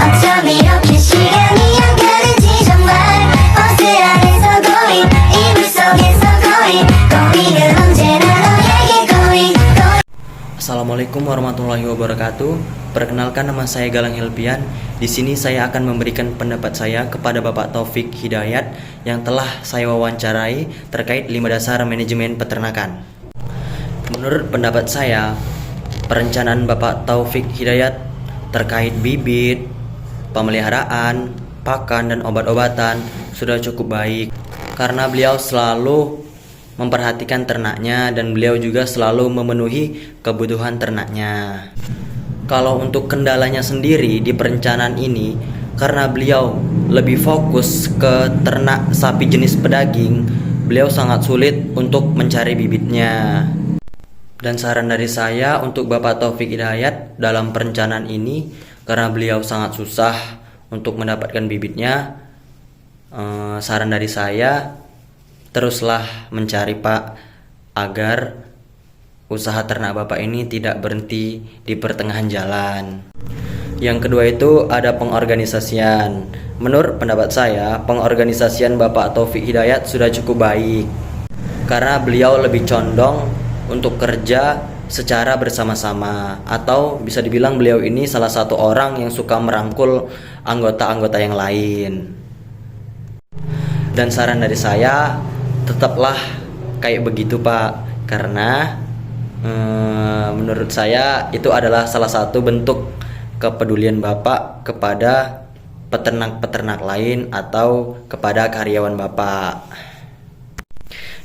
어쩜 이렇게 시간이 안 가는지 정말 버스 안에서 고잉 이불 속에서 고잉은 언제나 너에게 고잉. Assalamualaikum warahmatullahi wabarakatuh. Perkenalkan, nama saya Galang Helpian. Di sini saya akan memberikan pendapat saya kepada Bapak Taufik Hidayat yang telah saya wawancarai terkait 5 dasar manajemen peternakan. Menurut pendapat saya, perencanaan Bapak Taufik Hidayat terkait bibit, pemeliharaan, pakan dan obat-obatan sudah cukup baik karena beliau selalu memperhatikan ternaknya dan beliau juga selalu memenuhi kebutuhan ternaknya. Kalau untuk kendalanya sendiri di perencanaan ini, karena beliau lebih fokus ke ternak sapi jenis pedaging, beliau sangat sulit untuk mencari bibitnya. Dan saran dari saya untuk Bapak Taufik Hidayat dalam perencanaan ini, karena beliau sangat susah untuk mendapatkan bibitnya, saran dari saya, teruslah mencari Pak, agar usaha ternak Bapak ini tidak berhenti di pertengahan jalan. Yang kedua itu ada pengorganisasian. Menurut pendapat saya, pengorganisasian Bapak Taufik Hidayat sudah cukup baik karena beliau lebih condong untuk kerja secara bersama-sama, atau bisa dibilang beliau ini salah satu orang yang suka merangkul anggota-anggota yang lain. Dan saran dari saya, tetaplah kayak begitu Pak, karena menurut saya itu adalah salah satu bentuk kepedulian Bapak kepada peternak-peternak lain atau kepada karyawan Bapak.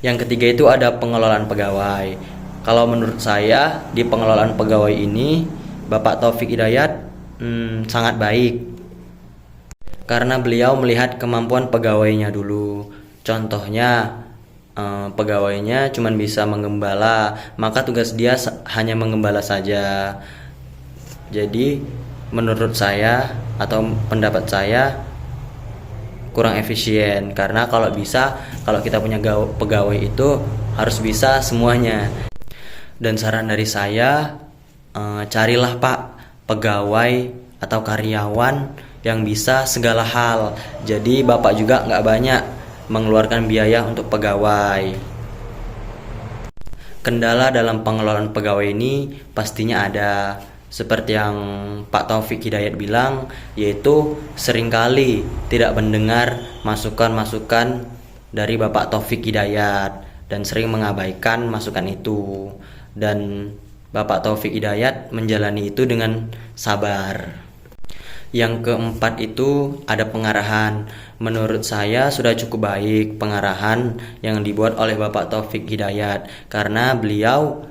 Yang ketiga itu ada pengelolaan pegawai. Kalau menurut saya di pengelolaan pegawai ini Bapak Taufik Hidayat sangat baik karena beliau melihat kemampuan pegawainya dulu. Contohnya pegawainya cuma bisa menggembala, maka tugas dia hanya menggembala saja. Jadi menurut saya atau pendapat saya kurang efisien, karena kalau kita punya pegawai itu harus bisa semuanya. Dan saran dari saya, carilah Pak pegawai atau karyawan yang bisa segala hal. Jadi Bapak juga nggak banyak mengeluarkan biaya untuk pegawai. Kendala dalam pengelolaan pegawai ini pastinya ada, seperti yang Pak Taufik Hidayat bilang, yaitu seringkali tidak mendengar masukan-masukan dari Bapak Taufik Hidayat dan sering mengabaikan masukan itu. Dan Bapak Taufik Hidayat menjalani itu dengan sabar. Yang keempat itu ada pengarahan. Menurut saya sudah cukup baik pengarahan yang dibuat oleh Bapak Taufik Hidayat, karena beliau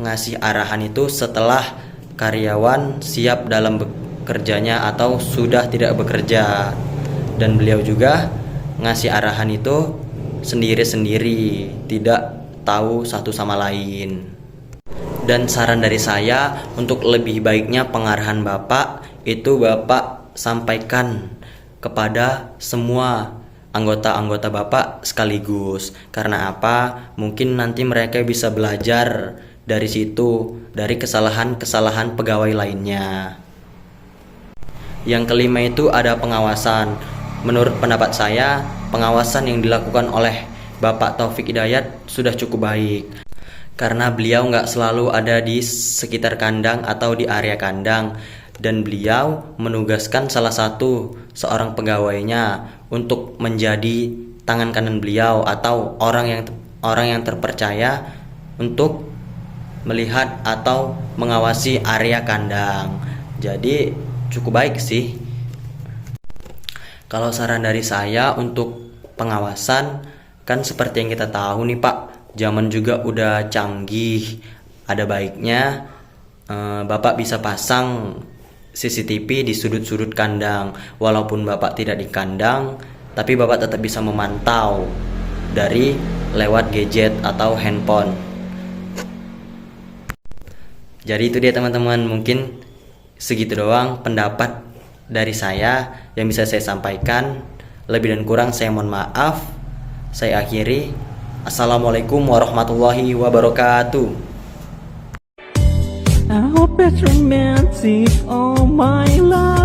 ngasih arahan itu setelah karyawan siap dalam bekerjanya atau sudah tidak bekerja. Dan beliau juga ngasih arahan itu sendiri-sendiri, tidak tahu satu sama lain. Dan saran dari saya, untuk lebih baiknya pengarahan Bapak itu Bapak sampaikan kepada semua anggota-anggota Bapak sekaligus. Karena apa? Mungkin nanti mereka bisa belajar dari situ, dari kesalahan-kesalahan pegawai lainnya. Yang kelima itu ada pengawasan. Menurut pendapat saya, pengawasan yang dilakukan oleh Bapak Taufik Hidayat sudah cukup baik, karena beliau nggak selalu ada di sekitar kandang atau di area kandang, dan beliau menugaskan salah satu seorang pegawainya untuk menjadi tangan kanan beliau atau orang yang terpercaya untuk melihat atau mengawasi area kandang. Jadi cukup baik sih. Kalau saran dari saya untuk pengawasan, kan seperti yang kita tahu nih Pak, zaman juga udah canggih. Ada baiknya Bapak bisa pasang CCTV di sudut-sudut kandang. Walaupun Bapak tidak di kandang, tapi Bapak tetap bisa memantau dari lewat gadget atau handphone. Jadi itu dia teman-teman, mungkin segitu doang pendapat dari saya yang bisa saya sampaikan. Lebih dan kurang saya mohon maaf. Saya akhiri. Assalamualaikum warahmatullahi wabarakatuh. I hope it's romantic all my life.